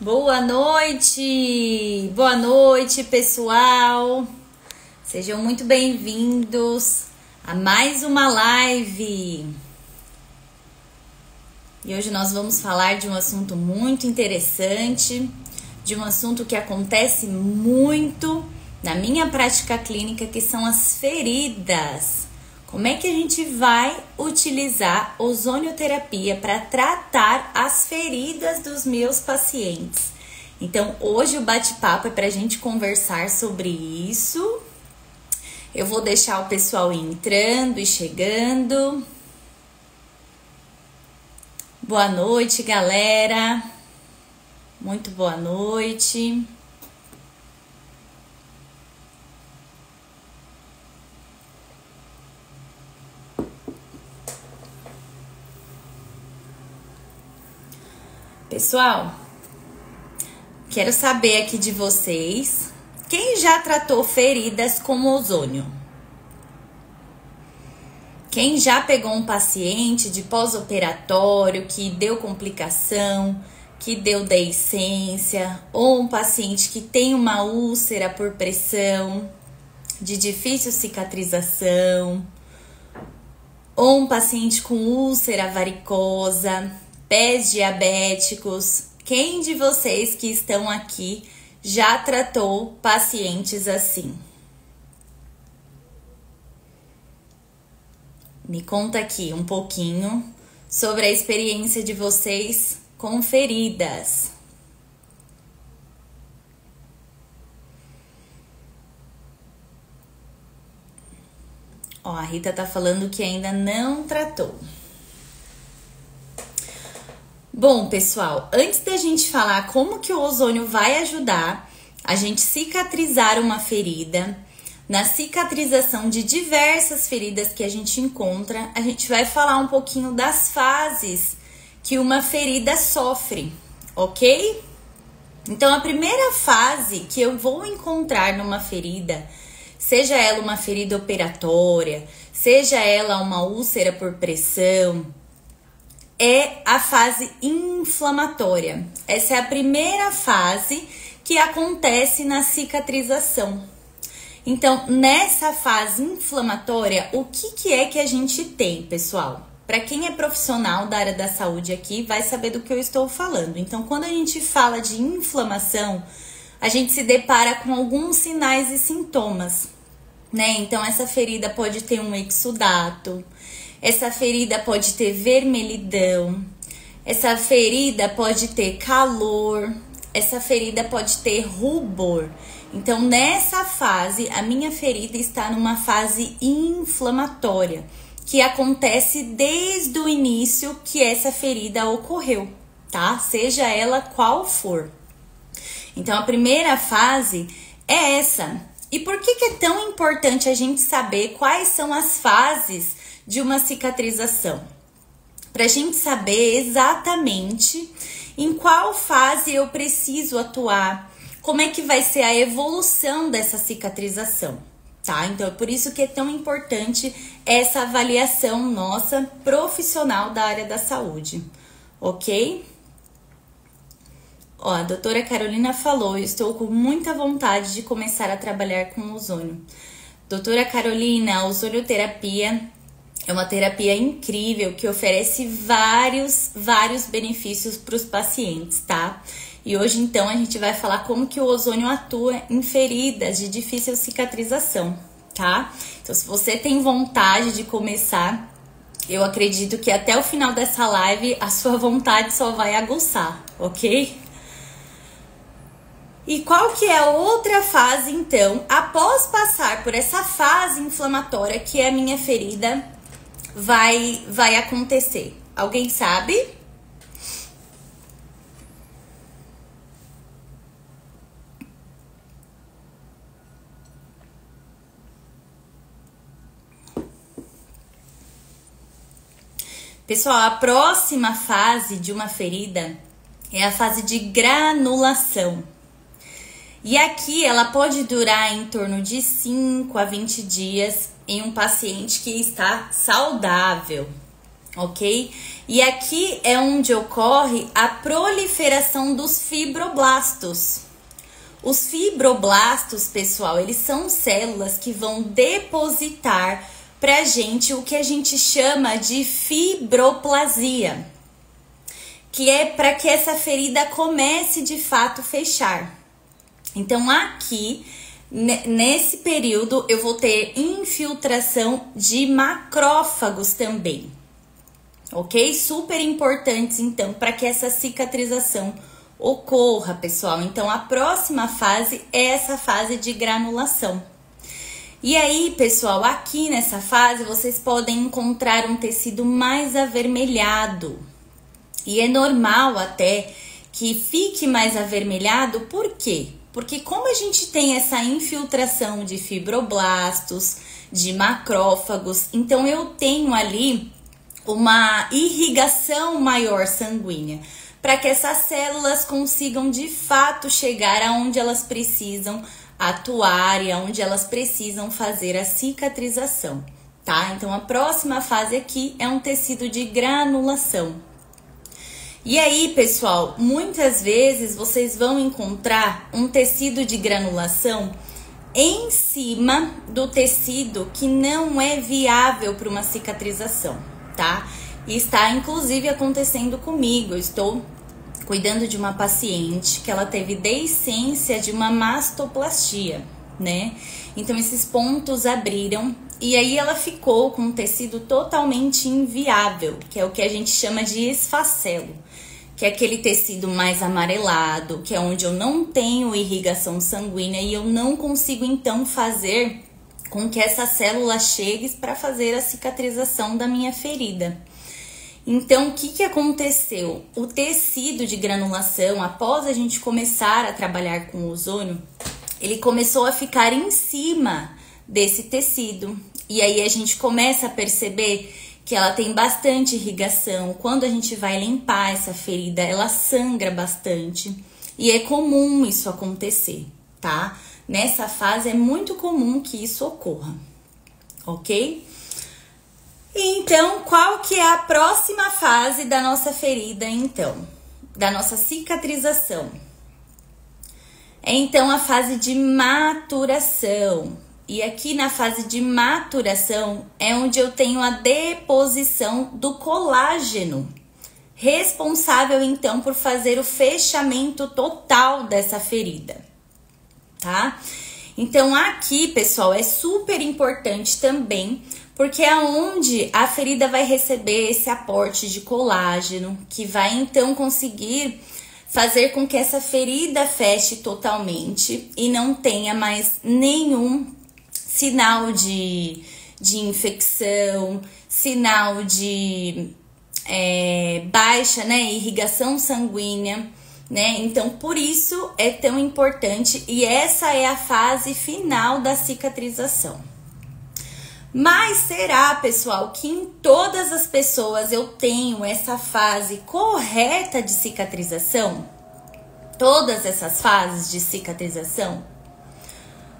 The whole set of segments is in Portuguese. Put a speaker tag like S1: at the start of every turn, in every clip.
S1: Boa noite, pessoal. Sejam muito bem-vindos a mais uma live. E hoje nós vamos falar de um assunto muito interessante, de um assunto que acontece muito na minha prática clínica, que são as feridas. Como é que a gente vai utilizar ozonioterapia para tratar as feridas dos meus pacientes? Então, hoje o bate-papo é para a gente conversar sobre isso. Eu vou deixar o pessoal entrando e chegando. Boa noite, galera. Muito boa noite. Pessoal, quero saber aqui de vocês, quem já tratou feridas com ozônio? Quem já pegou um paciente de pós-operatório que deu complicação, que deu deiscência, ou um paciente que tem uma úlcera por pressão, de difícil cicatrização, ou um paciente com úlcera varicosa, pés diabéticos? Quem de vocês que estão aqui já tratou pacientes assim? Me conta aqui um pouquinho sobre a experiência de vocês com feridas. Ó, a Rita tá falando que ainda não tratou. Bom, pessoal, antes da gente falar como que o ozônio vai ajudar a gente cicatrizar uma ferida, na cicatrização de diversas feridas que a gente encontra, a gente vai falar um pouquinho das fases que uma ferida sofre, ok? Então, a primeira fase que eu vou encontrar numa ferida, seja ela uma ferida operatória, seja ela uma úlcera por pressão, é a fase inflamatória. Essa é a primeira fase que acontece na cicatrização. Então, nessa fase inflamatória, o que é que a gente tem, pessoal? Para quem é profissional da área da saúde aqui, vai saber do que eu estou falando. Então, quando a gente fala de inflamação, a gente se depara com alguns sinais e sintomas, né? Então, essa ferida pode ter um exudato, essa ferida pode ter vermelhidão, essa ferida pode ter calor, essa ferida pode ter rubor. Então, nessa fase, a minha ferida está numa fase inflamatória, que acontece desde o início que essa ferida ocorreu, tá? Seja ela qual for. Então, a primeira fase é essa. E por que é tão importante a gente saber quais são as fases de uma cicatrização? Para a gente saber exatamente em qual fase eu preciso atuar, como é que vai ser a evolução dessa cicatrização, tá? Então, é por isso que é tão importante essa avaliação nossa profissional da área da saúde, ok? Ó, a doutora Carolina falou, eu estou com muita vontade de começar a trabalhar com ozônio. Doutora Carolina, a ozonioterapia é uma terapia incrível que oferece vários benefícios para os pacientes, tá? E hoje, então, a gente vai falar como que o ozônio atua em feridas de difícil cicatrização, tá? Então, se você tem vontade de começar, eu acredito que até o final dessa live a sua vontade só vai aguçar, ok? E qual que é a outra fase, então, após passar por essa fase inflamatória que a minha ferida vai acontecer? Alguém sabe? Pessoal, a próxima fase de uma ferida é a fase de granulação. E aqui ela pode durar em torno de 5 a 20 dias em um paciente que está saudável, ok? E aqui é onde ocorre a proliferação dos fibroblastos. Os fibroblastos, pessoal, eles são células que vão depositar pra gente o que a gente chama de fibroplasia, que é para que essa ferida comece de fato a fechar. Então aqui, nesse período, eu vou ter infiltração de macrófagos também, ok? Super importantes, então, para que essa cicatrização ocorra, pessoal. Então, a próxima fase é essa fase de granulação. E aí, pessoal, aqui nessa fase, vocês podem encontrar um tecido mais avermelhado. E é normal até que fique mais avermelhado, por quê? Porque como a gente tem essa infiltração de fibroblastos, de macrófagos, então eu tenho ali uma irrigação maior sanguínea, para que essas células consigam de fato chegar aonde elas precisam atuar e aonde elas precisam fazer a cicatrização, tá? Então a próxima fase aqui é um tecido de granulação. E aí, pessoal, muitas vezes vocês vão encontrar um tecido de granulação em cima do tecido que não é viável para uma cicatrização, tá? E está inclusive acontecendo comigo. Eu estou cuidando de uma paciente que ela teve deiscência de uma mastoplastia, né? Então esses pontos abriram e aí ela ficou com um tecido totalmente inviável, que é o que a gente chama de esfacelo, que é aquele tecido mais amarelado, que é onde eu não tenho irrigação sanguínea e eu não consigo então fazer com que essa célula chegue para fazer a cicatrização da minha ferida. Então, o que aconteceu? O tecido de granulação, após a gente começar a trabalhar com o ozônio, ele começou a ficar em cima desse tecido. E aí a gente começa a perceber que ela tem bastante irrigação. Quando a gente vai limpar essa ferida, ela sangra bastante. E é comum isso acontecer, tá? Nessa fase é muito comum que isso ocorra, ok? Então, qual que é a próxima fase da nossa ferida, então? Da nossa cicatrização? É, então, a fase de maturação. E aqui na fase de maturação é onde eu tenho a deposição do colágeno, responsável, então, por fazer o fechamento total dessa ferida, tá? Então, aqui, pessoal, é super importante também, porque é onde a ferida vai receber esse aporte de colágeno, que vai então conseguir fazer com que essa ferida feche totalmente e não tenha mais nenhum sinal de infecção, sinal de baixa, né, irrigação sanguínea, né? Então, por isso é tão importante e essa é a fase final da cicatrização. Mas será, pessoal, que em todas as pessoas eu tenho essa fase correta de cicatrização? Todas essas fases de cicatrização?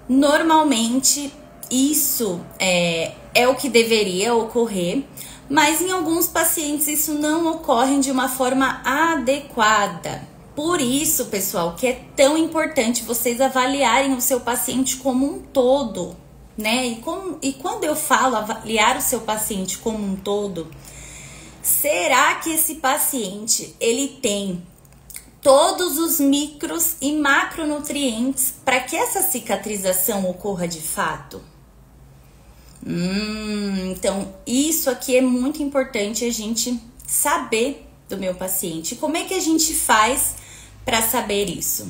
S1: Normalmente, isso é o que deveria ocorrer, mas em alguns pacientes isso não ocorre de uma forma adequada. Por isso, pessoal, que é tão importante vocês avaliarem o seu paciente como um todo, né? E quando eu falo avaliar o seu paciente como um todo, será que esse paciente ele tem todos os micros e macronutrientes para que essa cicatrização ocorra de fato? Então, isso aqui é muito importante a gente saber do meu paciente. Como é que a gente faz para saber isso?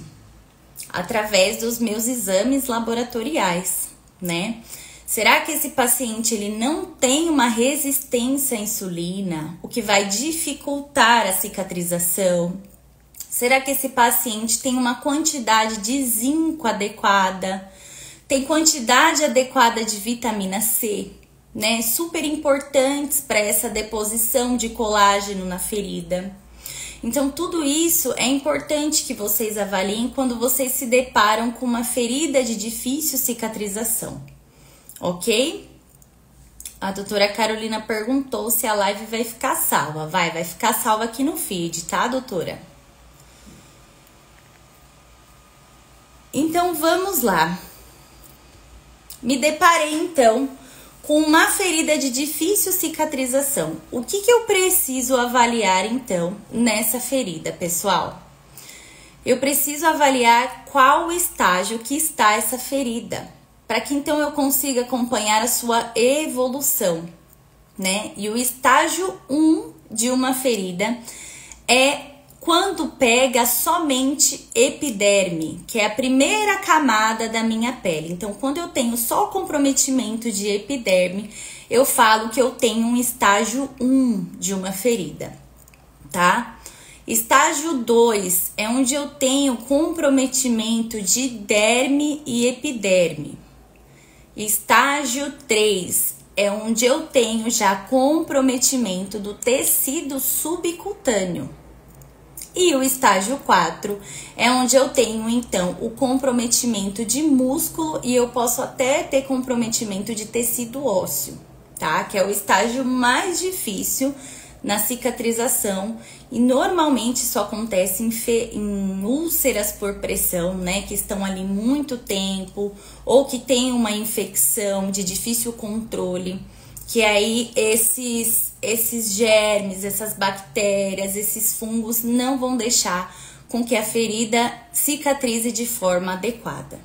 S1: Através dos meus exames laboratoriais, né? Será que esse paciente ele não tem uma resistência à insulina, o que vai dificultar a cicatrização? Será que esse paciente tem uma quantidade de zinco adequada? Tem quantidade adequada de vitamina C, né? Super importantes para essa deposição de colágeno na ferida. Então, tudo isso é importante que vocês avaliem quando vocês se deparam com uma ferida de difícil cicatrização, ok? A doutora Carolina perguntou se a live vai ficar salva. Vai ficar salva aqui no feed, tá, doutora? Então, vamos lá. Me deparei, então, com uma ferida de difícil cicatrização. O que eu preciso avaliar, então, nessa ferida, pessoal? Eu preciso avaliar qual o estágio que está essa ferida, para que, então, eu consiga acompanhar a sua evolução, né? E o estágio 1 de uma ferida é quando pega somente epiderme, que é a primeira camada da minha pele. Então, quando eu tenho só o comprometimento de epiderme, eu falo que eu tenho um estágio 1 de uma ferida, tá? Estágio 2 é onde eu tenho comprometimento de derme e epiderme. Estágio 3 é onde eu tenho já comprometimento do tecido subcutâneo. E o estágio 4 é onde eu tenho, então, o comprometimento de músculo e eu posso até ter comprometimento de tecido ósseo, tá? Que é o estágio mais difícil na cicatrização e normalmente isso acontece em úlceras por pressão, né? Que estão ali muito tempo ou que tem uma infecção de difícil controle. Que aí esses germes, essas bactérias, esses fungos não vão deixar com que a ferida cicatrize de forma adequada.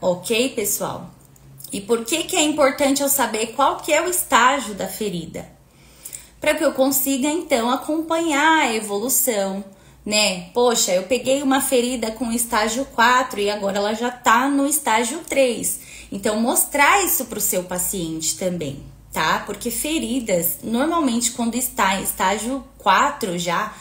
S1: Ok, pessoal? E por que é importante eu saber qual que é o estágio da ferida? Para que eu consiga, então, acompanhar a evolução, né? Poxa, eu peguei uma ferida com estágio 4 e agora ela já tá no estágio 3. Então, mostrar isso para o seu paciente também. Tá? Porque feridas, normalmente quando está em estágio 4 já,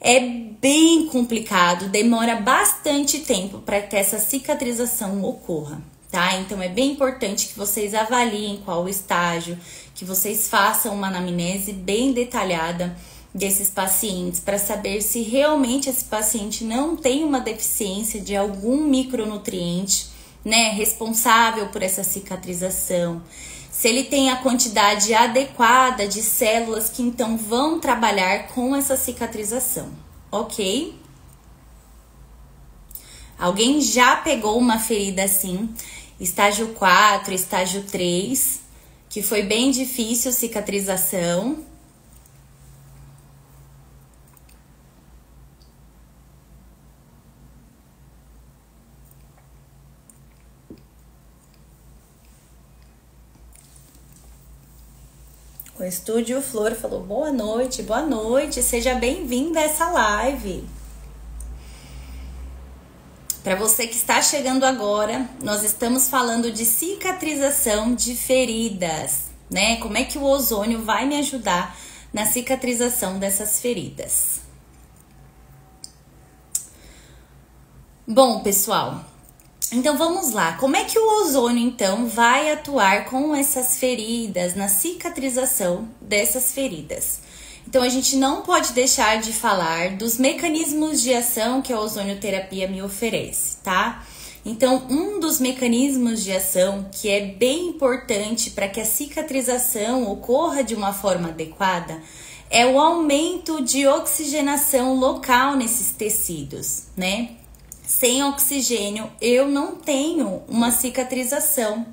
S1: é bem complicado, demora bastante tempo para que essa cicatrização ocorra, tá? Então é bem importante que vocês avaliem qual o estágio, que vocês façam uma anamnese bem detalhada desses pacientes para saber se realmente esse paciente não tem uma deficiência de algum micronutriente, né, responsável por essa cicatrização. Se ele tem a quantidade adequada de células que então vão trabalhar com essa cicatrização, ok? Alguém já pegou uma ferida assim, estágio 4, estágio 3, que foi bem difícil cicatrização? O Estúdio Flor falou boa noite, seja bem-vindo a essa live. Para você que está chegando agora, nós estamos falando de cicatrização de feridas, né? Como é que o ozônio vai me ajudar na cicatrização dessas feridas? Bom, pessoal, então vamos lá, como é que o ozônio então vai atuar com essas feridas, na cicatrização dessas feridas? Então a gente não pode deixar de falar dos mecanismos de ação que a ozonioterapia me oferece, tá? Então um dos mecanismos de ação que é bem importante para que a cicatrização ocorra de uma forma adequada é o aumento de oxigenação local nesses tecidos, né? Sem oxigênio, eu não tenho uma cicatrização,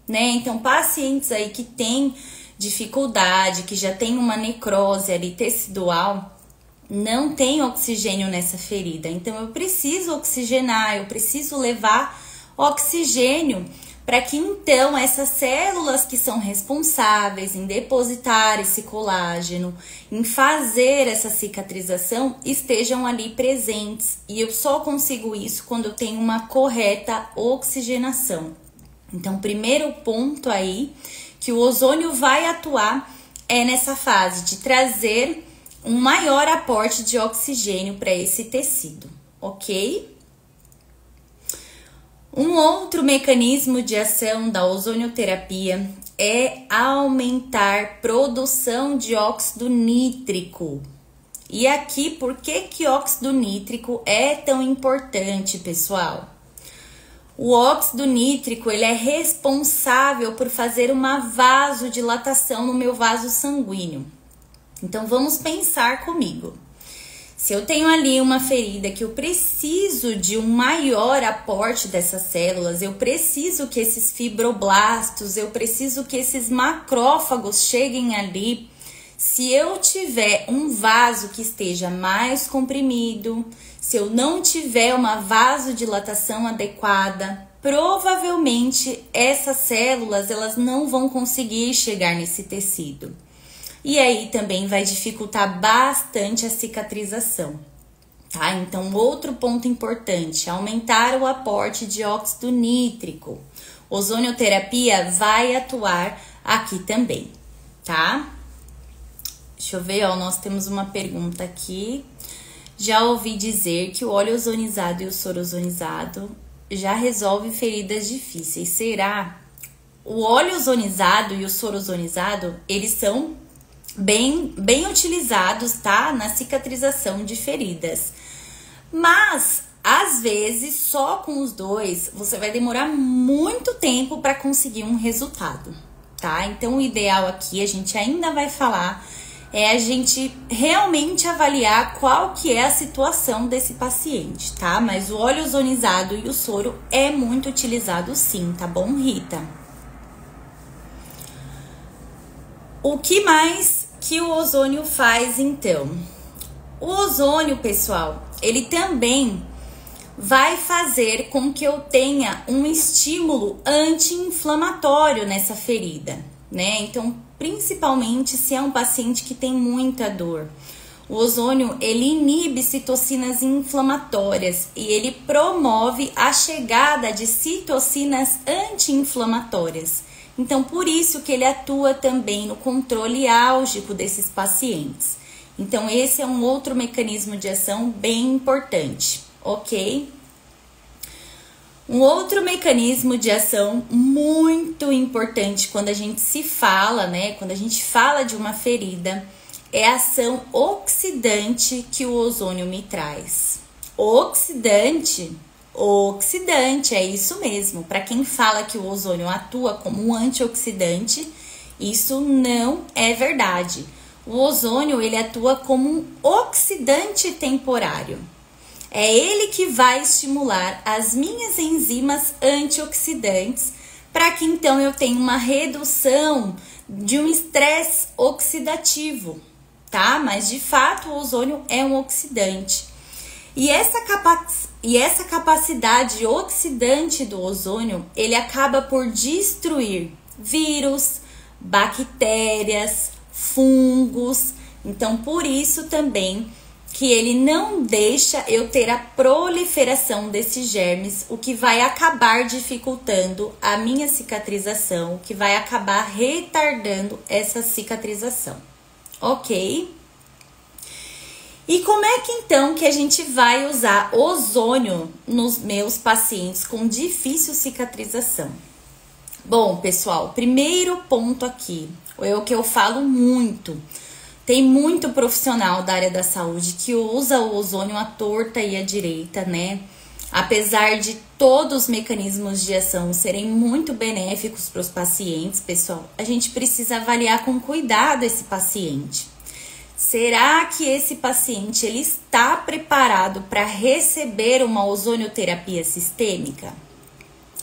S1: né? Então, pacientes aí que têm dificuldade, que já tem uma necrose ali tecidual, não tem oxigênio nessa ferida. Então, eu preciso oxigenar, eu preciso levar oxigênio para que, então, essas células que são responsáveis em depositar esse colágeno, em fazer essa cicatrização, estejam ali presentes. E eu só consigo isso quando eu tenho uma correta oxigenação. Então, o primeiro ponto aí que o ozônio vai atuar é nessa fase de trazer um maior aporte de oxigênio para esse tecido, ok? Um outro mecanismo de ação da ozonioterapia é aumentar produção de óxido nítrico. E aqui, por que óxido nítrico é tão importante, pessoal? O óxido nítrico, ele é responsável por fazer uma vasodilatação no meu vaso sanguíneo. Então, vamos pensar comigo. Se eu tenho ali uma ferida que eu preciso de um maior aporte dessas células, eu preciso que esses fibroblastos, eu preciso que esses macrófagos cheguem ali. Se eu tiver um vaso que esteja mais comprimido, se eu não tiver uma vasodilatação adequada, provavelmente essas células elas não vão conseguir chegar nesse tecido. E aí também vai dificultar bastante a cicatrização, tá? Então, outro ponto importante, aumentar o aporte de óxido nítrico. Ozonioterapia vai atuar aqui também, tá? Deixa eu ver, ó, nós temos uma pergunta aqui. Já ouvi dizer que o óleo ozonizado e o soro ozonizado já resolve feridas difíceis. Será? O óleo ozonizado e o soro ozonizado, eles são bem utilizados, tá? Na cicatrização de feridas. Mas, às vezes, só com os dois, você vai demorar muito tempo para conseguir um resultado, tá? Então, o ideal aqui, a gente ainda vai falar, é a gente realmente avaliar qual que é a situação desse paciente, tá? Mas o óleo ozonizado e o soro é muito utilizado sim, tá bom, Rita? O que mais que o ozônio faz, então? O ozônio, pessoal, ele também vai fazer com que eu tenha um estímulo anti-inflamatório nessa ferida, né? Então, principalmente se é um paciente que tem muita dor. O ozônio, ele inibe citocinas inflamatórias e ele promove a chegada de citocinas anti-inflamatórias. Então, por isso que ele atua também no controle álgico desses pacientes. Então, esse é um outro mecanismo de ação bem importante, ok? Um outro mecanismo de ação muito importante quando a gente se fala, né? Quando a gente fala de uma ferida, é a ação oxidante que o ozônio me traz. Oxidante, é isso mesmo. Para quem fala que o ozônio atua como um antioxidante, isso não é verdade. O ozônio, ele atua como um oxidante temporário. É ele que vai estimular as minhas enzimas antioxidantes para que então eu tenha uma redução de um estresse oxidativo, tá? Mas de fato o ozônio é um oxidante. E essa capacidade oxidante do ozônio, ele acaba por destruir vírus, bactérias, fungos. Então, por isso também que ele não deixa eu ter a proliferação desses germes, o que vai acabar dificultando a minha cicatrização, o que vai acabar retardando essa cicatrização, ok? E como é que então que a gente vai usar ozônio nos meus pacientes com difícil cicatrização? Bom, pessoal, primeiro ponto aqui, é o que eu falo muito. Tem muito profissional da área da saúde que usa o ozônio à torta e à direita, né? Apesar de todos os mecanismos de ação serem muito benéficos para os pacientes, pessoal, a gente precisa avaliar com cuidado esse paciente. Será que esse paciente ele está preparado para receber uma ozonioterapia sistêmica?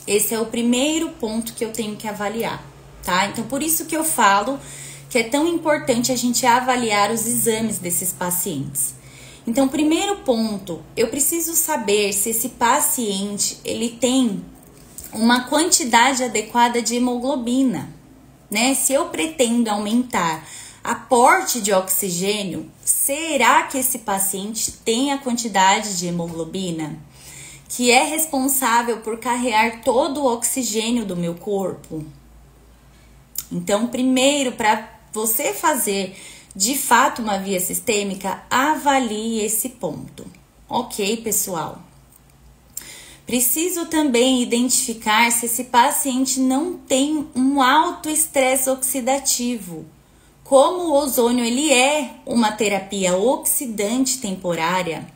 S1: Esse é o primeiro ponto que eu tenho que avaliar, tá? Então, por isso que eu falo que é tão importante a gente avaliar os exames desses pacientes. Então, primeiro ponto, eu preciso saber se esse paciente ele tem uma quantidade adequada de hemoglobina, né? Se eu pretendo aumentar aporte de oxigênio, será que esse paciente tem a quantidade de hemoglobina que é responsável por carregar todo o oxigênio do meu corpo? Então, primeiro, para você fazer de fato uma via sistêmica, avalie esse ponto. Ok, pessoal? Preciso também identificar se esse paciente não tem um alto estresse oxidativo. Como o ozônio ele é uma terapia oxidante temporária,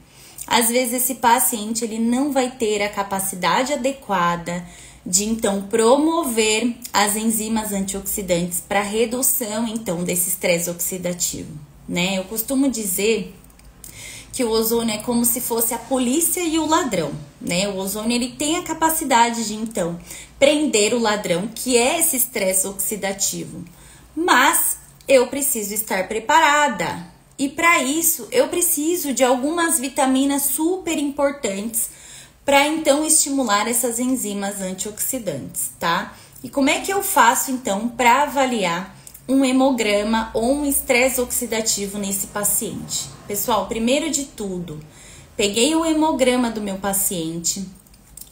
S1: às vezes esse paciente ele não vai ter a capacidade adequada de então promover as enzimas antioxidantes para redução então desse estresse oxidativo, né? Eu costumo dizer que o ozônio é como se fosse a polícia e o ladrão, né? O ozônio ele tem a capacidade de então prender o ladrão, que é esse estresse oxidativo. Mas eu preciso estar preparada. E para isso eu preciso de algumas vitaminas super importantes para então estimular essas enzimas antioxidantes, tá? E como é que eu faço então para avaliar um hemograma ou um estresse oxidativo nesse paciente? Pessoal, primeiro de tudo, peguei o hemograma do meu paciente,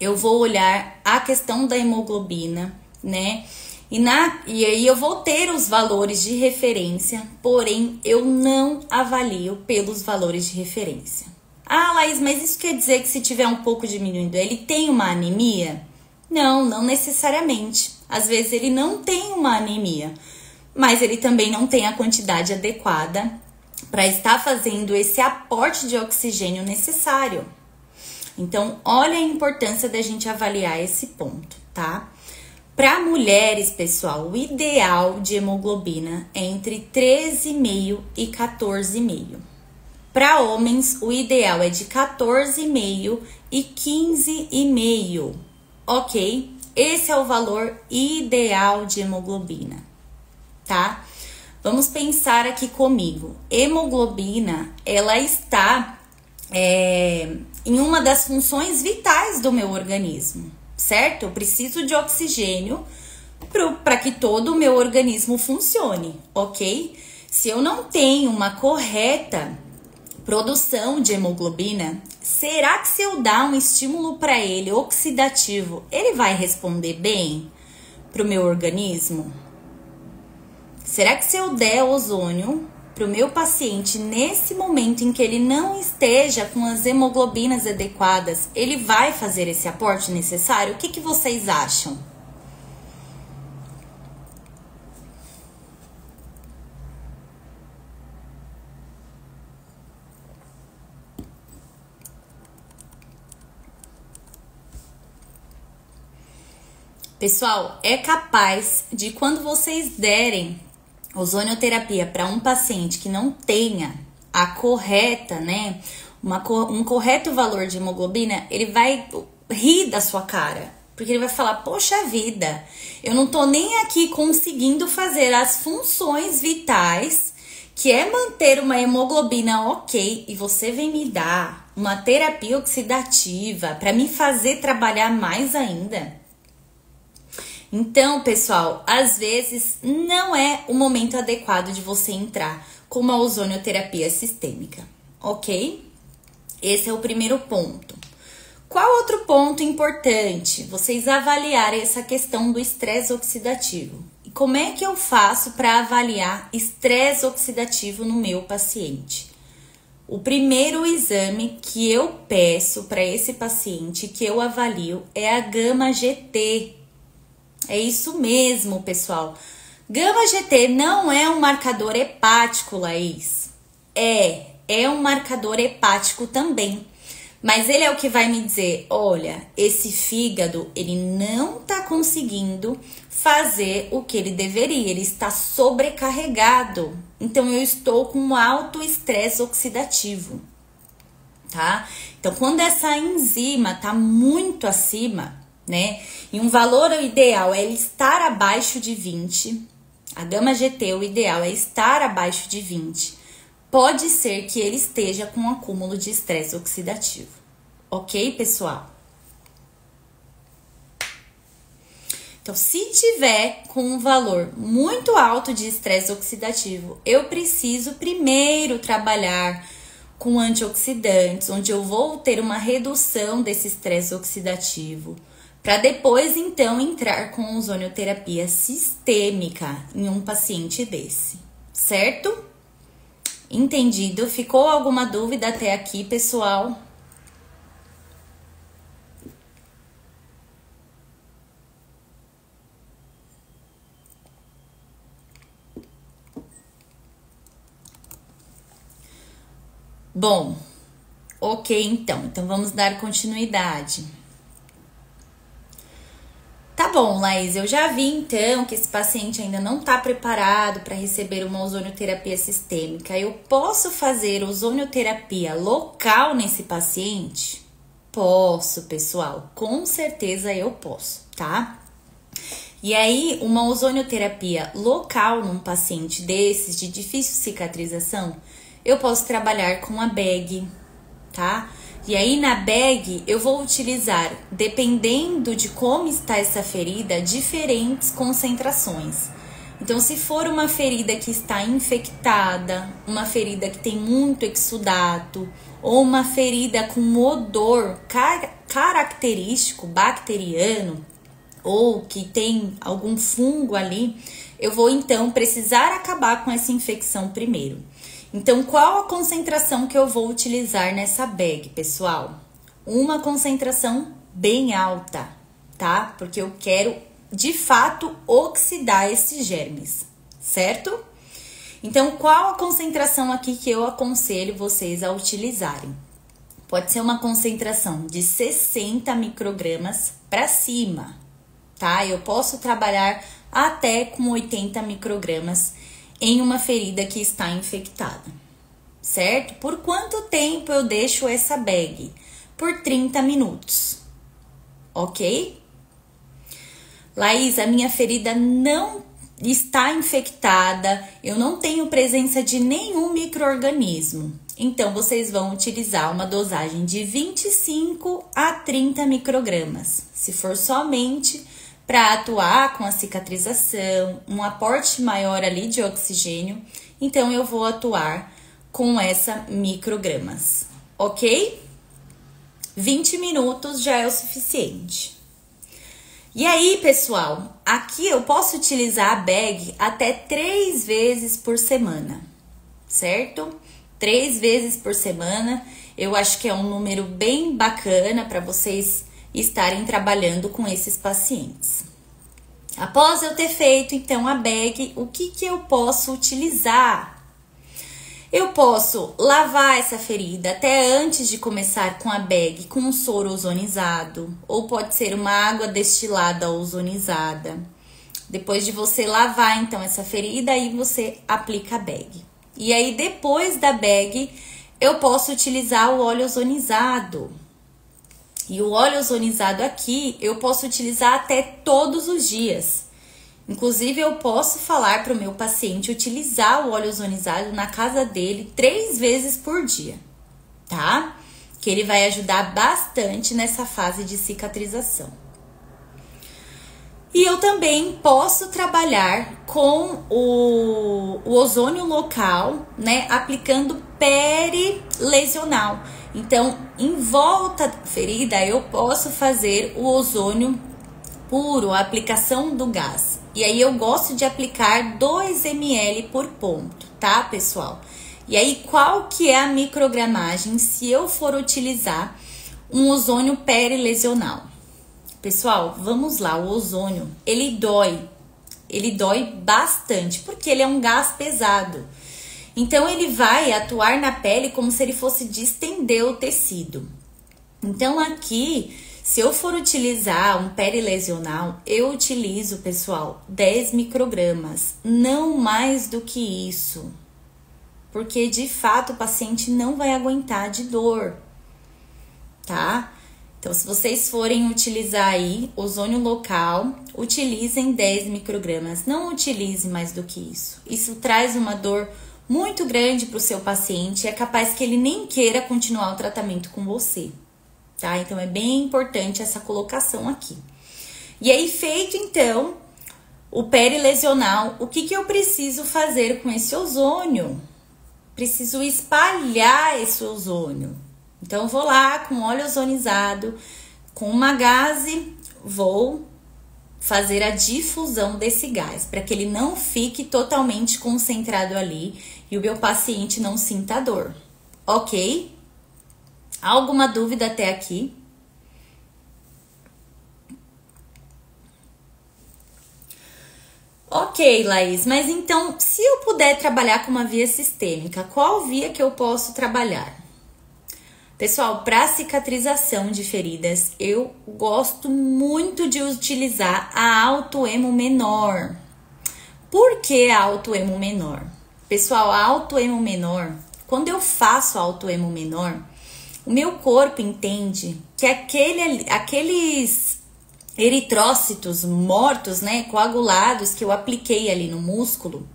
S1: eu vou olhar a questão da hemoglobina, né? E aí eu vou ter os valores de referência, porém eu não avalio pelos valores de referência. Ah, Laís, mas isso quer dizer que se tiver um pouco diminuído, ele tem uma anemia? Não, não necessariamente. Às vezes ele não tem uma anemia, mas ele também não tem a quantidade adequada para estar fazendo esse aporte de oxigênio necessário. Então, olha a importância da gente avaliar esse ponto, tá? Para mulheres, pessoal, o ideal de hemoglobina é entre 13,5 e 14,5. Para homens, o ideal é de 14,5 e 15,5, ok? Esse é o valor ideal de hemoglobina, tá? Vamos pensar aqui comigo. Hemoglobina, ela está em uma das funções vitais do meu organismo, certo? Eu preciso de oxigênio para que todo o meu organismo funcione, ok? Se eu não tenho uma correta produção de hemoglobina, será que se eu dar um estímulo para ele oxidativo, ele vai responder bem para o meu organismo? Será que se eu der ozônio para o meu paciente nesse momento em que ele não esteja com as hemoglobinas adequadas, ele vai fazer esse aporte necessário? O que vocês acham? Pessoal, é capaz de quando vocês derem ozonioterapia para um paciente que não tenha a correta, né, um correto valor de hemoglobina, ele vai rir da sua cara, porque ele vai falar, poxa vida, eu não tô nem aqui conseguindo fazer as funções vitais, que é manter uma hemoglobina ok, e você vem me dar uma terapia oxidativa para me fazer trabalhar mais ainda. Então, pessoal, às vezes não é o momento adequado de você entrar com uma ozonioterapia sistêmica, ok? Esse é o primeiro ponto. Qual outro ponto importante? Vocês avaliarem essa questão do estresse oxidativo. E como é que eu faço para avaliar estresse oxidativo no meu paciente? O primeiro exame que eu peço para esse paciente, que eu avalio, é a gama-GT. É isso mesmo, pessoal. Gama-GT não é um marcador hepático, Laís. É um marcador hepático também. Mas ele é o que vai me dizer, olha, esse fígado, ele não tá conseguindo fazer o que ele deveria. Ele está sobrecarregado. Então, eu estou com um alto estresse oxidativo, tá? Então, quando essa enzima tá muito acima, né? E um valor ideal é estar abaixo de 20. A gama-GT, o ideal é estar abaixo de 20. Pode ser que ele esteja com um acúmulo de estresse oxidativo. Ok, pessoal? Então, se tiver com um valor muito alto de estresse oxidativo, eu preciso primeiro trabalhar com antioxidantes, onde eu vou ter uma redução desse estresse oxidativo, para depois, então, entrar com ozonioterapia sistêmica em um paciente desse, certo? Entendido? Ficou alguma dúvida até aqui, pessoal? Bom, Ok, então vamos dar continuidade. Tá bom, Laís, eu já vi então que esse paciente ainda não está preparado para receber uma ozonioterapia sistêmica. Eu posso fazer ozonioterapia local nesse paciente? Posso, pessoal, com certeza eu posso, tá? E aí, uma ozonioterapia local num paciente desses de difícil cicatrização, eu posso trabalhar com a bag, tá? E aí na bag eu vou utilizar, dependendo de como está essa ferida, diferentes concentrações. Então, se for uma ferida que está infectada, uma ferida que tem muito exudato, ou uma ferida com odor característico bacteriano, ou que tem algum fungo ali, eu vou então precisar acabar com essa infecção primeiro. Então, qual a concentração que eu vou utilizar nessa bag, pessoal? Uma concentração bem alta, tá? Porque eu quero, de fato, oxidar esses germes, certo? Então, qual a concentração aqui que eu aconselho vocês a utilizarem? Pode ser uma concentração de 60 microgramas para cima, tá? Eu posso trabalhar até com 80 microgramas em uma ferida que está infectada, certo? Por quanto tempo eu deixo essa bag? Por 30 minutos, ok? Laís, a minha ferida não está infectada, eu não tenho presença de nenhum micro-organismo. Então, vocês vão utilizar uma dosagem de 25 a 30 microgramas, se for somente para atuar com a cicatrização, um aporte maior ali de oxigênio, então eu vou atuar com essa microgramas, ok? 20 minutos já é o suficiente. E aí, pessoal, aqui eu posso utilizar a bag até 3 vezes por semana, certo? 3 vezes por semana, eu acho que é um número bem bacana para vocês estarem trabalhando com esses pacientes. Após eu ter feito, então, a bag, o que eu posso utilizar? Eu posso lavar essa ferida até antes de começar com a bag com um soro ozonizado, ou pode ser uma água destilada ozonizada. Depois de você lavar, então, essa ferida, aí você aplica a bag. E aí, depois da bag, eu posso utilizar o óleo ozonizado. E o óleo ozonizado aqui, eu posso utilizar até todos os dias. Inclusive, eu posso falar para o meu paciente utilizar o óleo ozonizado na casa dele 3 vezes por dia, tá? Que ele vai ajudar bastante nessa fase de cicatrização. E eu também posso trabalhar com o ozônio local, né? Aplicando perilesional. Então, em volta da ferida, eu posso fazer o ozônio puro, a aplicação do gás. E aí, eu gosto de aplicar 2 ml por ponto, tá, pessoal? E aí, qual que é a microgramagem se eu for utilizar um ozônio perilesional? Pessoal, vamos lá, o ozônio, ele dói bastante, porque ele é um gás pesado. Então, ele vai atuar na pele como se ele fosse distender o tecido. Então, aqui, se eu for utilizar um perilesional, eu utilizo, pessoal, 10 microgramas, não mais do que isso. Porque, de fato, o paciente não vai aguentar de dor, tá? Então, se vocês forem utilizar aí ozônio local, utilizem 10 microgramas, não utilize mais do que isso. Isso traz uma dor muito grande para o seu paciente, é capaz que ele nem queira continuar o tratamento com você, tá? Então, é bem importante essa colocação aqui. E aí, feito, então, o perilesional, o que eu preciso fazer com esse ozônio? Preciso espalhar esse ozônio. Então, eu vou lá com óleo ozonizado, com uma gaze, vou fazer a difusão desse gás, para que ele não fique totalmente concentrado ali e o meu paciente não sinta dor, ok? Alguma dúvida até aqui? Ok, Laís, mas então, se eu puder trabalhar com uma via sistêmica, qual via que eu posso trabalhar? Pessoal, para cicatrização de feridas, eu gosto muito de utilizar a Alto-Emo Menor. Por que a Alto-Emo Menor? Pessoal, a Alto-Emo Menor, quando eu faço a Alto-Emo Menor, o meu corpo entende que aqueles eritrócitos mortos, né, coagulados que eu apliquei ali no músculo,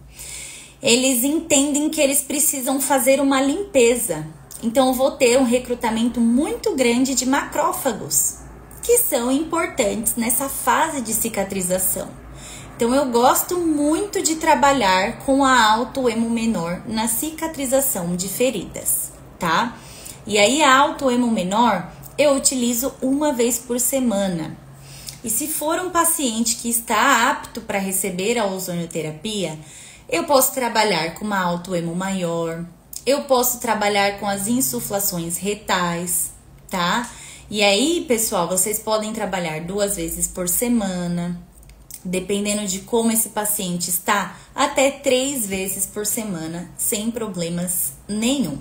S1: eles entendem que eles precisam fazer uma limpeza. Então, eu vou ter um recrutamento muito grande de macrófagos, que são importantes nessa fase de cicatrização. Então, eu gosto muito de trabalhar com a Alto-Emo Menor na cicatrização de feridas, tá? E aí, a Alto-Emo Menor, eu utilizo uma vez por semana. E se for um paciente que está apto para receber a ozonioterapia, eu posso trabalhar com uma Alto-Emo maior, eu posso trabalhar com as insuflações retais, tá? E aí, pessoal, vocês podem trabalhar 2 vezes por semana, dependendo de como esse paciente está, até 3 vezes por semana, sem problemas nenhum.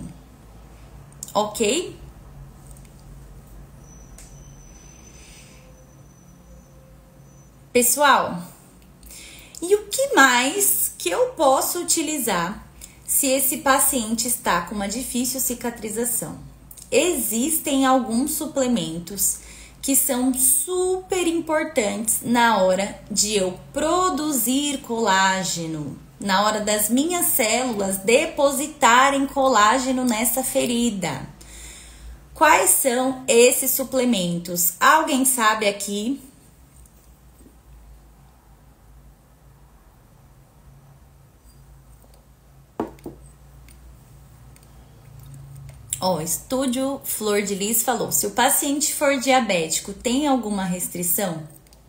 S1: Ok? Pessoal, e o que mais que eu posso utilizar se esse paciente está com uma difícil cicatrização? Existem alguns suplementos que são super importantes na hora de eu produzir colágeno, na hora das minhas células depositarem colágeno nessa ferida. Quais são esses suplementos? Alguém sabe aqui? Ó, Estúdio Flor de Lis falou, se o paciente for diabético, tem alguma restrição?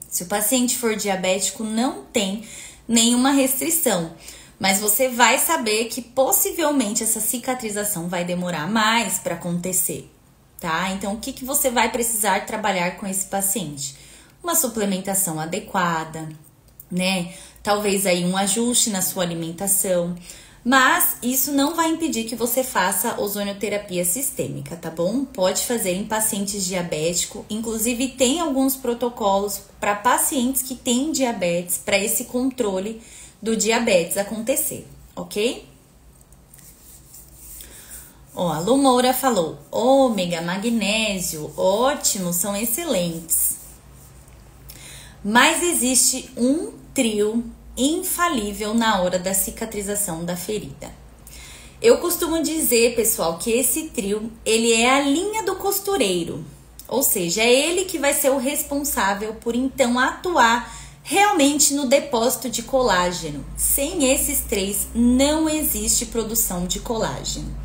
S1: Se o paciente for diabético, não tem nenhuma restrição. Mas você vai saber que possivelmente essa cicatrização vai demorar mais para acontecer, tá? Então, o que você vai precisar trabalhar com esse paciente? Uma suplementação adequada, né? Talvez aí um ajuste na sua alimentação. Mas isso não vai impedir que você faça ozonioterapia sistêmica, tá bom? Pode fazer em pacientes diabéticos, inclusive tem alguns protocolos para pacientes que têm diabetes, para esse controle do diabetes acontecer, ok? Ó, a Lu Moura falou, ômega, magnésio, ótimo, são excelentes. Mas existe um trio infalível na hora da cicatrização da ferida. Eu costumo dizer, pessoal, que esse trio, ele é a linha do costureiro, ou seja, é ele que vai ser o responsável por então atuar realmente no depósito de colágeno. Sem esses 3, não existe produção de colágeno.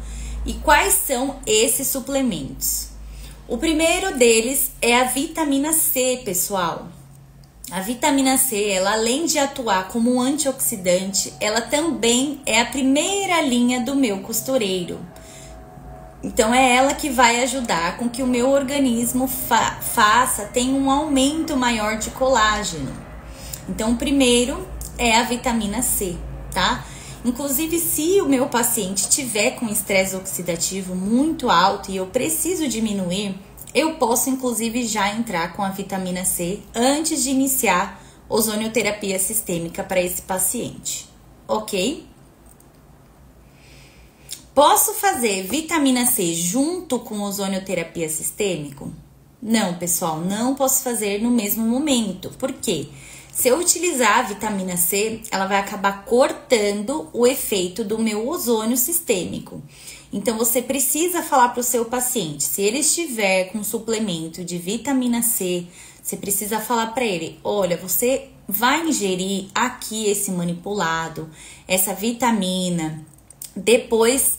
S1: E quais são esses suplementos? O primeiro deles é a vitamina C, pessoal. A vitamina C, ela além de atuar como um antioxidante, ela também é a primeira linha do meu costureiro. Então, é ela que vai ajudar com que o meu organismo tenha um aumento maior de colágeno. Então, o primeiro é a vitamina C, tá? Inclusive, se o meu paciente tiver com estresse oxidativo muito alto e eu preciso diminuir, eu posso, inclusive, já entrar com a vitamina C antes de iniciar ozonioterapia sistêmica para esse paciente, ok? Posso fazer vitamina C junto com ozonioterapia sistêmico? Não, pessoal, não posso fazer no mesmo momento. Por quê? Se eu utilizar a vitamina C, ela vai acabar cortando o efeito do meu ozônio sistêmico. Então, você precisa falar para o seu paciente, se ele estiver com suplemento de vitamina C, você precisa falar para ele, olha, você vai ingerir aqui esse manipulado, essa vitamina, depois,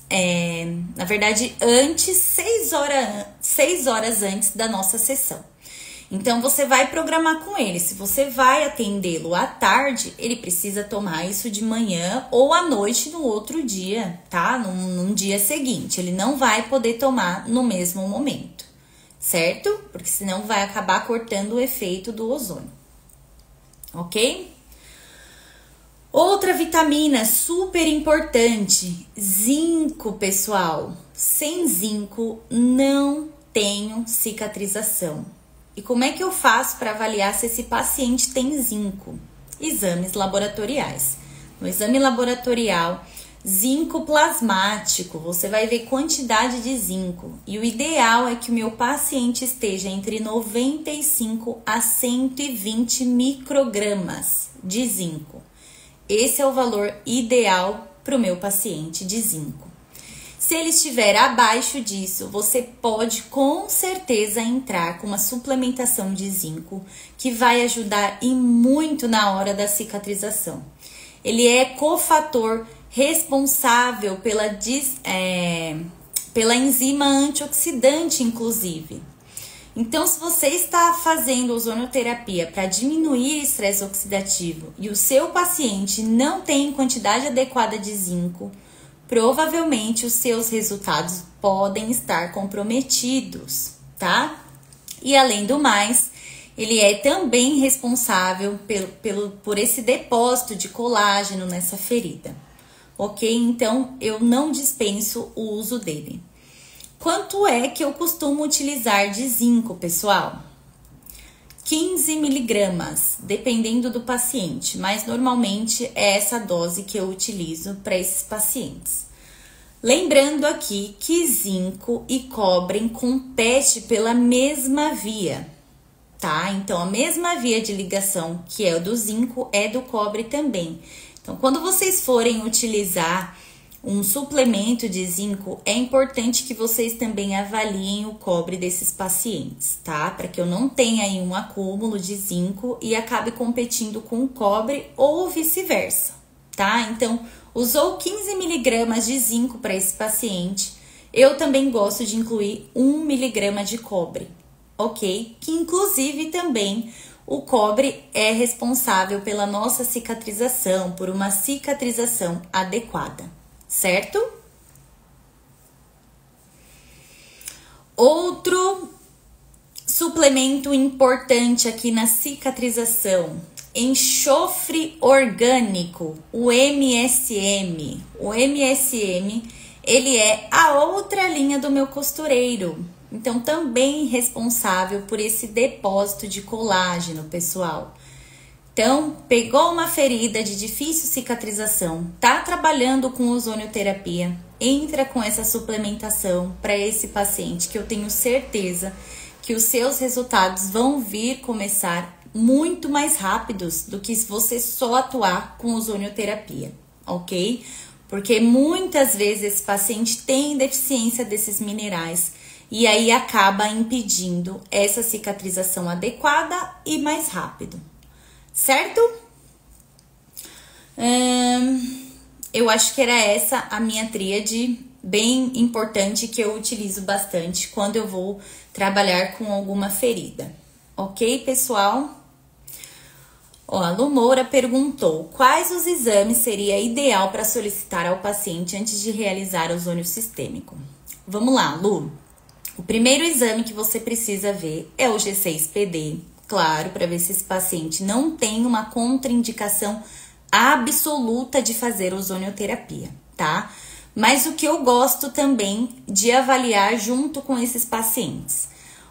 S1: na verdade, antes, 6 horas antes da nossa sessão. Então, você vai programar com ele. Se você vai atendê-lo à tarde, ele precisa tomar isso de manhã ou à noite no outro dia, tá? Num dia seguinte. Ele não vai poder tomar no mesmo momento, certo? Porque senão vai acabar cortando o efeito do ozônio, ok? Outra vitamina super importante, zinco, pessoal. sem zinco não tenho cicatrização. E como é que eu faço para avaliar se esse paciente tem zinco? Exames laboratoriais. No exame laboratorial, zinco plasmático, você vai ver quantidade de zinco. E o ideal é que o meu paciente esteja entre 95 a 120 microgramas de zinco. Esse é o valor ideal para o meu paciente de zinco. Se ele estiver abaixo disso, você pode com certeza entrar com uma suplementação de zinco que vai ajudar e muito na hora da cicatrização. Ele é cofator responsável pela enzima antioxidante, inclusive. Então, se você está fazendo ozonioterapia para diminuir estresse oxidativo e o seu paciente não tem quantidade adequada de zinco, provavelmente os seus resultados podem estar comprometidos, tá? E além do mais, ele é também responsável por esse depósito de colágeno nessa ferida, ok? Então, eu não dispenso o uso dele. Quanto é que eu costumo utilizar de zinco, pessoal? 15 miligramas, dependendo do paciente, mas normalmente é essa dose que eu utilizo para esses pacientes. Lembrando aqui que zinco e cobre competem pela mesma via, tá? Então, a mesma via de ligação que é o do zinco é do cobre também. Então, quando vocês forem utilizar um suplemento de zinco, é importante que vocês também avaliem o cobre desses pacientes, tá? Para que eu não tenha aí um acúmulo de zinco e acabe competindo com o cobre ou vice-versa, tá? Então, usou 15 miligramas de zinco para esse paciente, eu também gosto de incluir 1 miligrama de cobre, ok? Que inclusive também o cobre é responsável pela nossa cicatrização, por uma cicatrização adequada. Certo? Outro suplemento importante aqui na cicatrização, enxofre orgânico, o MSM. O MSM, ele é a outra linha do meu costureiro. Então, também responsável por esse depósito de colágeno, pessoal. Então, pegou uma ferida de difícil cicatrização, tá trabalhando com ozonioterapia, entra com essa suplementação para esse paciente que eu tenho certeza que os seus resultados vão vir começar muito mais rápidos do que se você só atuar com ozonioterapia, ok? Porque muitas vezes esse paciente tem deficiência desses minerais e aí acaba impedindo essa cicatrização adequada e mais rápido. Certo? Eu acho que era essa a minha tríade bem importante que eu utilizo bastante quando eu vou trabalhar com alguma ferida. Ok, pessoal? Ó, a Lu Moura perguntou quais os exames seria ideal para solicitar ao paciente antes de realizar ozônio sistêmico. Vamos lá, Lu. O primeiro exame que você precisa ver é o G6PD. Claro, para ver se esse paciente não tem uma contraindicação absoluta de fazer ozonioterapia, tá? Mas o que eu gosto também de avaliar junto com esses pacientes,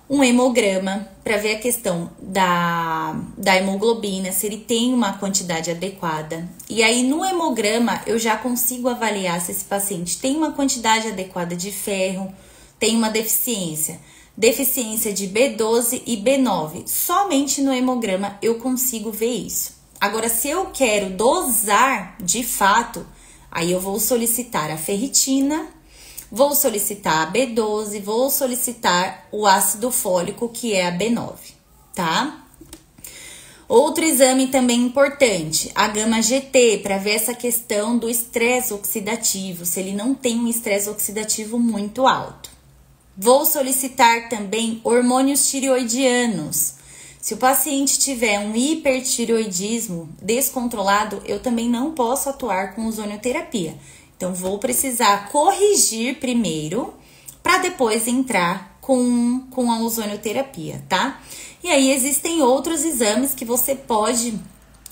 S1: um hemograma para ver a questão da hemoglobina, se ele tem uma quantidade adequada. E aí no hemograma eu já consigo avaliar se esse paciente tem uma quantidade adequada de ferro, tem uma deficiência de B12 e B9. Somente no hemograma eu consigo ver isso. Agora, se eu quero dosar de fato, aí eu vou solicitar a ferritina, vou solicitar a B12, vou solicitar o ácido fólico, que é a B9, tá? Outro exame também importante, a gama-GT, para ver essa questão do estresse oxidativo, se ele não tem um estresse oxidativo muito alto. Vou solicitar também hormônios tireoidianos. Se o paciente tiver um hipertireoidismo descontrolado, eu também não posso atuar com ozonioterapia. Então, vou precisar corrigir primeiro, para depois entrar com a ozonioterapia, tá? E aí, existem outros exames que você pode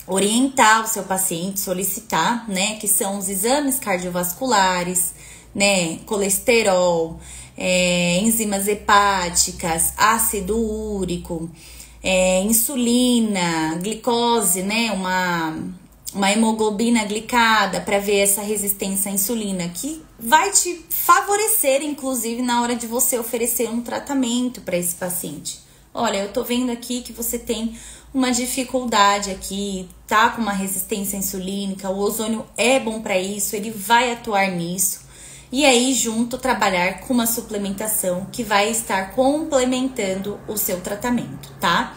S1: orientar o seu paciente, solicitar, né? Que são os exames cardiovasculares, né? Colesterol, enzimas hepáticas, ácido úrico, insulina, glicose, né? Uma hemoglobina glicada para ver essa resistência à insulina, que vai te favorecer, inclusive, na hora de você oferecer um tratamento para esse paciente. Olha, eu tô vendo aqui que você tem uma dificuldade aqui, tá com uma resistência insulínica, o ozônio é bom para isso, ele vai atuar nisso. E aí, junto, trabalhar com uma suplementação que vai estar complementando o seu tratamento, tá?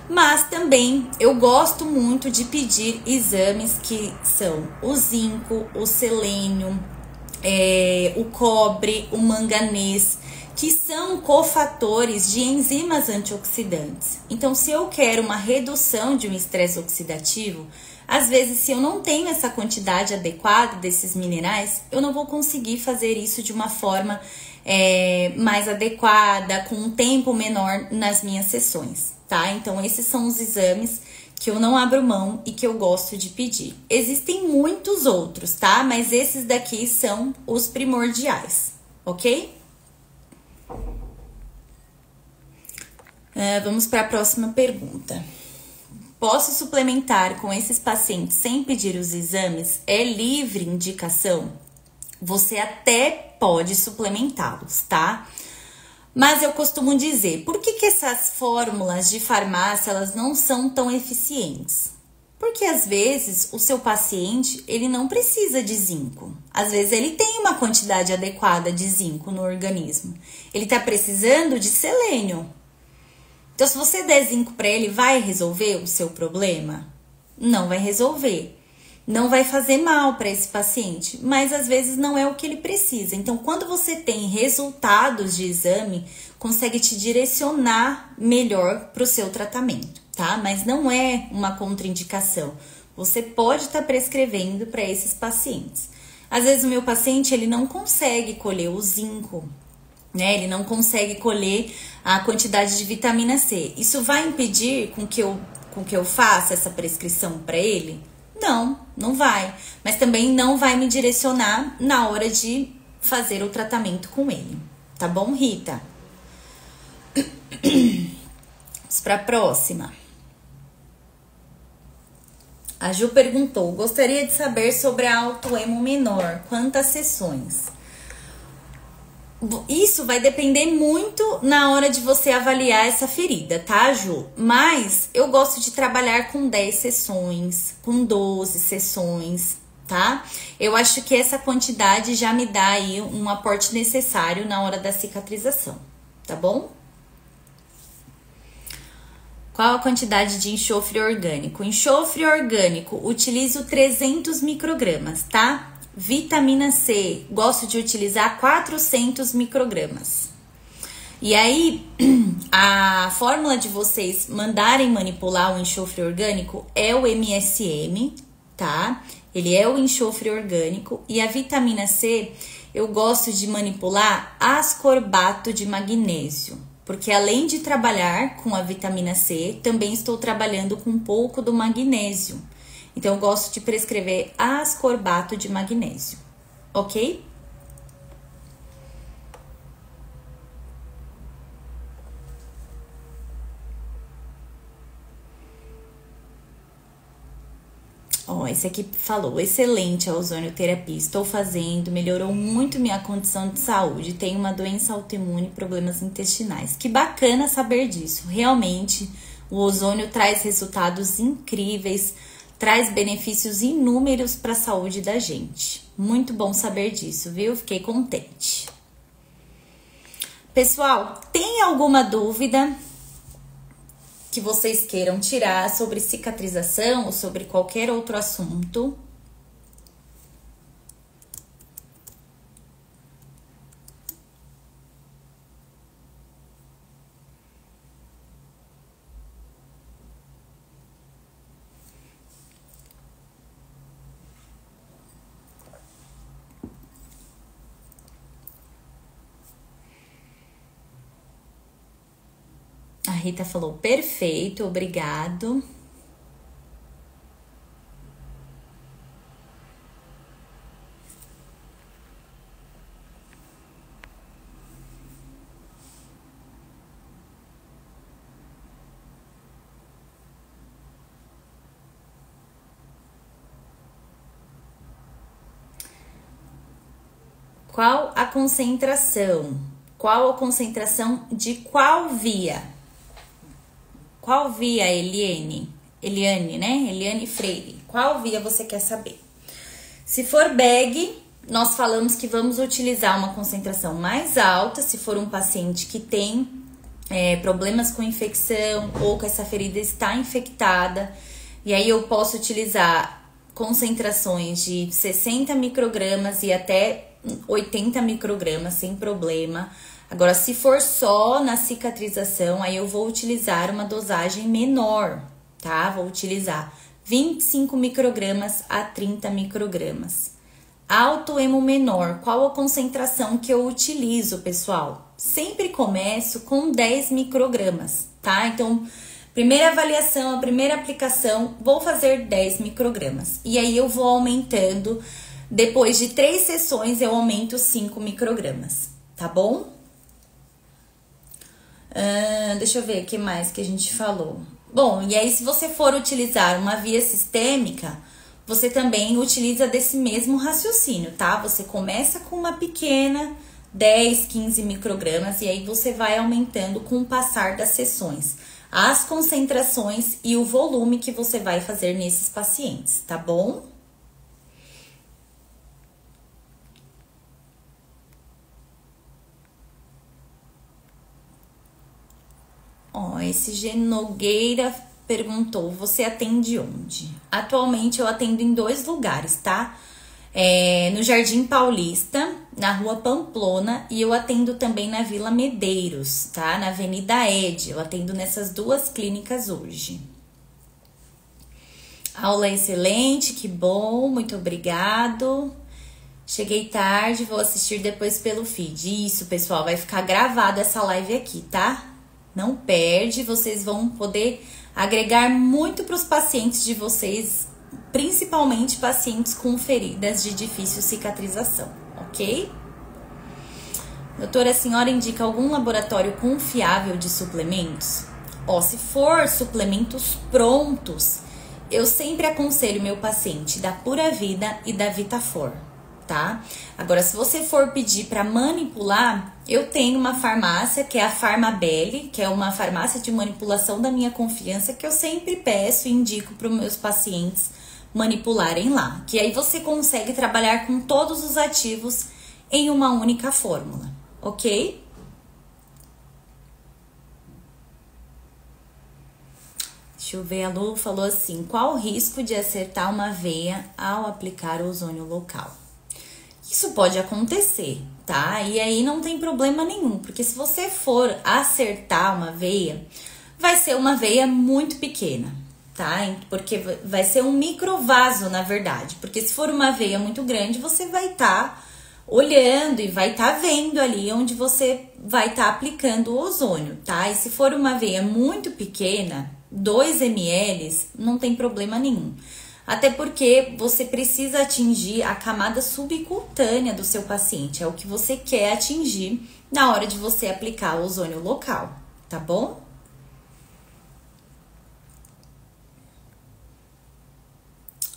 S1: Mas também eu gosto muito de pedir exames que são o zinco, o selênio, o cobre, o manganês, que são cofatores de enzimas antioxidantes. Então, se eu quero uma redução de um estresse oxidativo, às vezes, se eu não tenho essa quantidade adequada desses minerais, eu não vou conseguir fazer isso de uma forma mais adequada, com um tempo menor nas minhas sessões, tá? Então, esses são os exames que eu não abro mão e que eu gosto de pedir. Existem muitos outros, tá? Mas esses daqui são os primordiais, ok? Vamos para a próxima pergunta. Posso suplementar com esses pacientes sem pedir os exames? É livre indicação? Você até pode suplementá-los, tá? Mas eu costumo dizer, por que essas fórmulas de farmácia, elas não são tão eficientes? Porque às vezes o seu paciente, ele não precisa de zinco. Às vezes ele tem uma quantidade adequada de zinco no organismo. Ele tá precisando de selênio. Então, se você der zinco para ele, vai resolver o seu problema? Não vai resolver. Não vai fazer mal para esse paciente, mas às vezes não é o que ele precisa. Então, quando você tem resultados de exame, consegue te direcionar melhor para o seu tratamento, tá? Mas não é uma contraindicação. Você pode estar prescrevendo para esses pacientes. Às vezes o meu paciente, ele não consegue colher o zinco, né? Ele não consegue colher a quantidade de vitamina C. Isso vai impedir com que eu faça essa prescrição para ele? Não, não vai. Mas também não vai me direcionar na hora de fazer o tratamento com ele. Tá bom, Rita? Vamos para a próxima. A Ju perguntou, gostaria de saber sobre a autoemo menor, quantas sessões? Isso vai depender muito na hora de você avaliar essa ferida, tá, Ju? Mas eu gosto de trabalhar com 10 sessões, com 12 sessões, tá? Eu acho que essa quantidade já me dá aí um aporte necessário na hora da cicatrização, tá bom? Qual a quantidade de enxofre orgânico? Enxofre orgânico, utilizo 300 microgramas, tá? Vitamina C, gosto de utilizar 400 microgramas. E aí, a fórmula de vocês mandarem manipular o enxofre orgânico é o MSM, tá? Ele é o enxofre orgânico. E a vitamina C, eu gosto de manipular ascorbato de magnésio. Porque além de trabalhar com a vitamina C, também estou trabalhando com um pouco do magnésio. Então, eu gosto de prescrever ascorbato de magnésio, ok? Ó, esse aqui falou, excelente a ozonioterapia, estou fazendo, melhorou muito minha condição de saúde, tenho uma doença autoimune e problemas intestinais. Que bacana saber disso, realmente o ozônio traz resultados incríveis, traz benefícios inúmeros para a saúde da gente. Muito bom saber disso, viu? Fiquei contente. Pessoal, tem alguma dúvida que vocês queiram tirar sobre cicatrização ou sobre qualquer outro assunto? A Rita falou, perfeito, obrigado. Qual a concentração? Qual a concentração de qual via? Qual via, Eliane? Eliane, né? Eliane Freire. Qual via você quer saber? Se for bag, nós falamos que vamos utilizar uma concentração mais alta, se for um paciente que tem problemas com infecção ou que essa ferida está infectada. E aí eu posso utilizar concentrações de 60 microgramas e até 80 microgramas sem problema. Agora, se for só na cicatrização, aí eu vou utilizar uma dosagem menor, tá? Vou utilizar 25 microgramas a 30 microgramas. Alto hemo menor, qual a concentração que eu utilizo, pessoal? Sempre começo com 10 microgramas, tá? Então, primeira avaliação, a primeira aplicação, vou fazer 10 microgramas. E aí eu vou aumentando, depois de 3 sessões eu aumento 5 microgramas, tá bom? Deixa eu ver o que mais que a gente falou. Bom, e aí se você for utilizar uma via sistêmica, você também utiliza desse mesmo raciocínio, tá? Você começa com uma pequena, 10, 15 microgramas, e aí você vai aumentando com o passar das sessões, as concentrações e o volume que você vai fazer nesses pacientes, tá bom? Ó, esse G Nogueira perguntou, você atende onde? Atualmente eu atendo em 2 lugares, tá? No Jardim Paulista, na Rua Pamplona, e eu atendo também na Vila Medeiros, tá? Na Avenida Ed, eu atendo nessas 2 clínicas hoje. Aula excelente, que bom, muito obrigado. Cheguei tarde, vou assistir depois pelo feed. Isso, pessoal, vai ficar gravada essa live aqui, tá? Não perde, vocês vão poder agregar muito para os pacientes de vocês, principalmente pacientes com feridas de difícil cicatrização, ok? Doutora, a senhora indica algum laboratório confiável de suplementos? Ó, se for suplementos prontos, eu sempre aconselho meu paciente da Pura Vida e da Vitafor, tá? Agora, se você for pedir para manipular, eu tenho uma farmácia que é a Farmabelle, que é uma farmácia de manipulação da minha confiança, que eu sempre peço e indico para os meus pacientes manipularem lá. Que aí você consegue trabalhar com todos os ativos em uma única fórmula, ok? Deixa eu ver, a Lu falou assim, qual o risco de acertar uma veia ao aplicar o ozônio local? Isso pode acontecer, tá? E aí não tem problema nenhum, porque se você for acertar uma veia, vai ser uma veia muito pequena, tá? Porque vai ser um microvaso, na verdade. Porque se for uma veia muito grande, você vai estar olhando e vai estar vendo ali onde você vai estar aplicando o ozônio, tá? E se for uma veia muito pequena, 2 ml, não tem problema nenhum. Até porque você precisa atingir a camada subcutânea do seu paciente. É o que você quer atingir na hora de você aplicar o ozônio local, tá bom?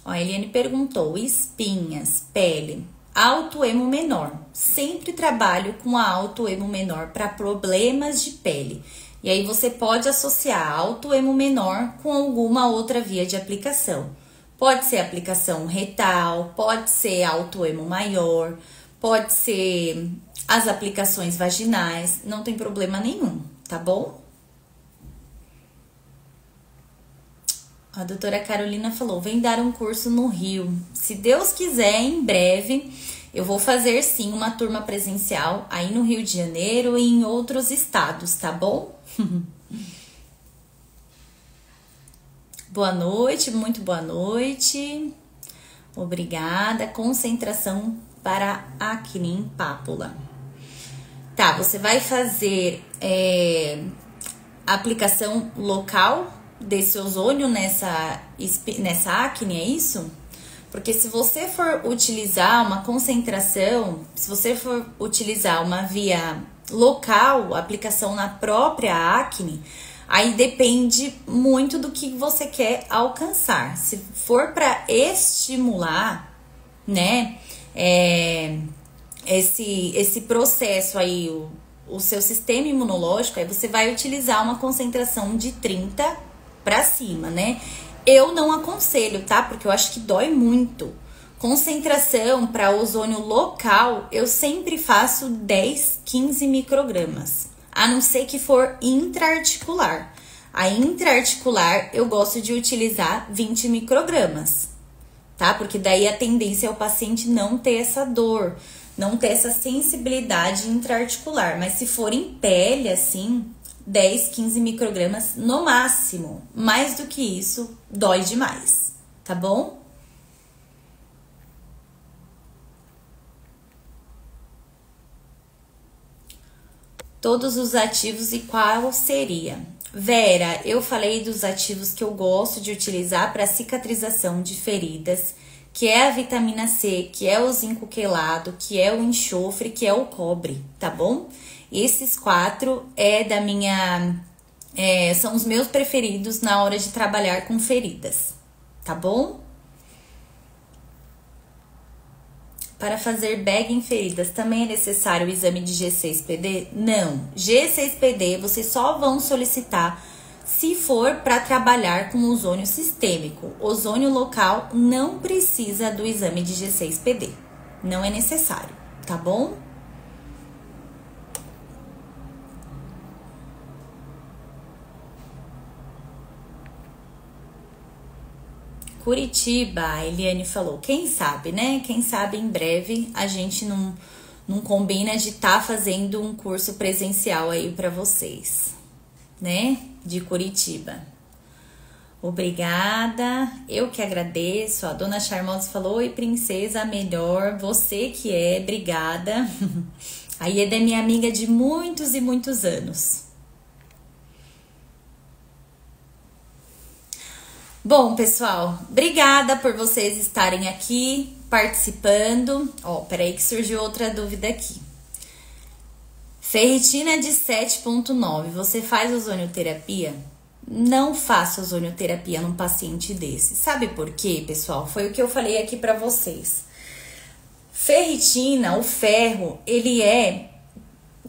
S1: Ó, a Eliane perguntou, espinhas, pele, alto hemo menor. Sempre trabalho com a alto hemo menor para problemas de pele. E aí você pode associar alto hemo menor com alguma outra via de aplicação. Pode ser aplicação retal, pode ser alto hemo maior, pode ser as aplicações vaginais, não tem problema nenhum, tá bom? A doutora Carolina falou, vem dar um curso no Rio. Se Deus quiser, em breve, eu vou fazer sim uma turma presencial aí no Rio de Janeiro e em outros estados, tá bom? Boa noite, muito boa noite. Obrigada. Concentração para acne em pápula. Tá, você vai fazer aplicação local desse ozônio nessa acne, é isso? Porque se você for utilizar uma concentração, se você for utilizar uma via local, aplicação na própria acne, aí depende muito do que você quer alcançar. Se for para estimular, né, esse processo aí, o seu sistema imunológico, aí você vai utilizar uma concentração de 30 pra cima, né? Eu não aconselho, tá? Porque eu acho que dói muito. Concentração para ozônio local, eu sempre faço 10, 15 microgramas. A não ser que for intraarticular. A intraarticular, eu gosto de utilizar 20 microgramas, tá? Porque daí a tendência é o paciente não ter essa dor, não ter essa sensibilidade intraarticular. Mas se for em pele, assim, 10, 15 microgramas no máximo. Mais do que isso, dói demais, tá bom? Todos os ativos e qual seria? Vera, eu falei dos ativos que eu gosto de utilizar para cicatrização de feridas, que é a vitamina C, que é o zinco quelado, que é o enxofre, que é o cobre, tá bom? Esses 4 são os meus preferidos na hora de trabalhar com feridas, tá bom? Para fazer bag em feridas, também é necessário o exame de G6PD? Não. G6PD vocês só vão solicitar se for para trabalhar com ozônio sistêmico. Ozônio local não precisa do exame de G6PD. Não é necessário, tá bom? Curitiba, a Eliane falou, quem sabe, né? Quem sabe em breve a gente não combina de estar fazendo um curso presencial aí para vocês, né? De Curitiba. Obrigada, eu que agradeço. A dona Charmosa falou, oi princesa, melhor, você que é, obrigada. A Ieda é minha amiga de muitos e muitos anos. Bom, pessoal, obrigada por vocês estarem aqui participando. Ó, peraí que surgiu outra dúvida aqui. Ferritina de 7,9, você faz ozonioterapia? Não faço ozonioterapia num paciente desse. Sabe por quê, pessoal? Foi o que eu falei aqui pra vocês. Ferritina, o ferro, ele é...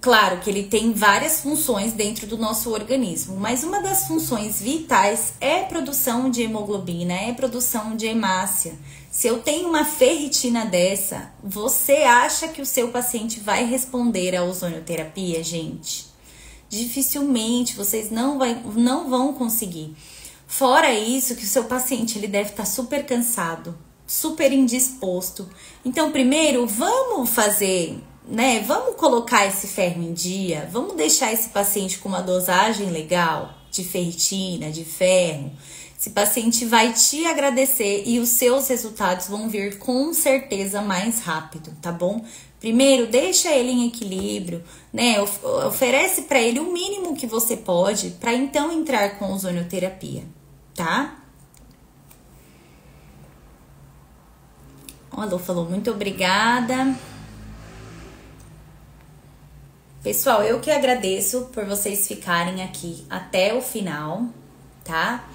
S1: Claro que ele tem várias funções dentro do nosso organismo, mas uma das funções vitais é a produção de hemoglobina, é a produção de hemácia. Se eu tenho uma ferritina dessa, você acha que o seu paciente vai responder à ozonioterapia, gente? Dificilmente, vocês não vão conseguir. Fora isso, que o seu paciente ele deve estar super cansado, super indisposto. Então, primeiro, vamos fazer... né? Vamos colocar esse ferro em dia, vamos deixar esse paciente com uma dosagem legal de ferritina, de ferro. Esse paciente vai te agradecer e os seus resultados vão vir com certeza mais rápido, tá bom? Primeiro, deixa ele em equilíbrio, né? Oferece para ele o mínimo que você pode para então entrar com ozonioterapia, tá? O Alô falou, muito obrigada. Pessoal, eu que agradeço por vocês ficarem aqui até o final, tá?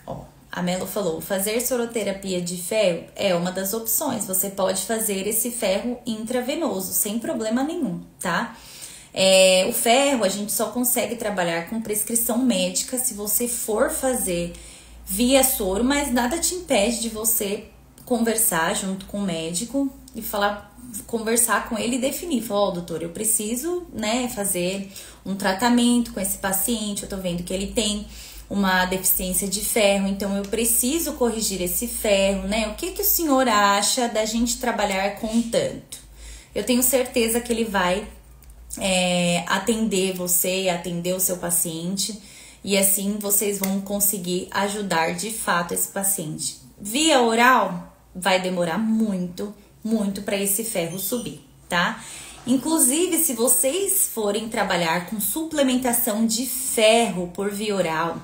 S1: Ó, a Melo falou, fazer soroterapia de ferro é uma das opções. Você pode fazer esse ferro intravenoso, sem problema nenhum, tá? O ferro a gente só consegue trabalhar com prescrição médica se você for fazer via soro, mas nada te impede de você conversar junto com o médico e conversar com ele e definir, falar, ó, doutor, eu preciso, né, fazer um tratamento com esse paciente, eu tô vendo que ele tem uma deficiência de ferro, então eu preciso corrigir esse ferro, né, o que que o senhor acha da gente trabalhar com tanto? Eu tenho certeza que ele vai atender você, atender o seu paciente, e assim vocês vão conseguir ajudar de fato esse paciente. Via oral vai demorar muito para esse ferro subir, tá? Inclusive, se vocês forem trabalhar com suplementação de ferro por via oral,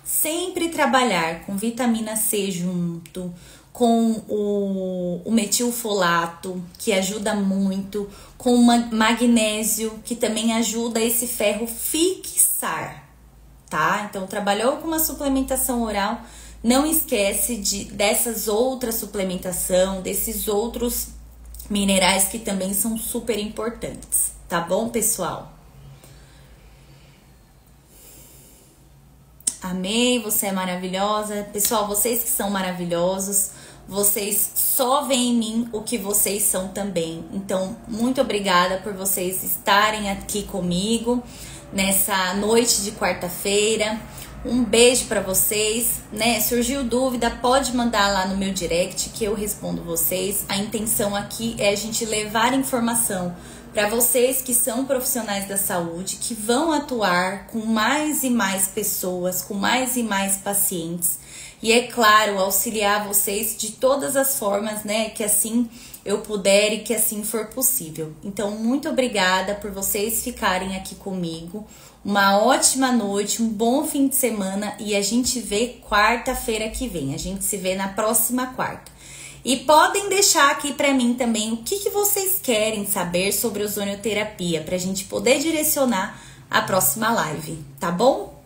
S1: sempre trabalhar com vitamina C junto, com o metilfolato, que ajuda muito, com magnésio, que também ajuda esse ferro fixar, tá? Então, trabalhou com uma suplementação oral, não esquece dessas outras suplementação, desses outros minerais que também são super importantes, tá bom, pessoal? Amei, você é maravilhosa. Pessoal, vocês que são maravilhosos, vocês só veem em mim o que vocês são também. Então, muito obrigada por vocês estarem aqui comigo nessa noite de quarta-feira. Um beijo pra vocês, né? Surgiu dúvida, pode mandar lá no meu direct que eu respondo vocês. A intenção aqui é a gente levar informação para vocês que são profissionais da saúde, que vão atuar com mais e mais pessoas, com mais e mais pacientes. E é claro, auxiliar vocês de todas as formas, né, que assim eu puder e que assim for possível. Então, muito obrigada por vocês ficarem aqui comigo. Uma ótima noite, um bom fim de semana e a gente vê quarta-feira que vem. A gente se vê na próxima quarta. E podem deixar aqui pra mim também o que vocês querem saber sobre ozonioterapia, pra gente poder direcionar a próxima live, tá bom?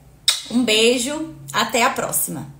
S1: Um beijo, até a próxima!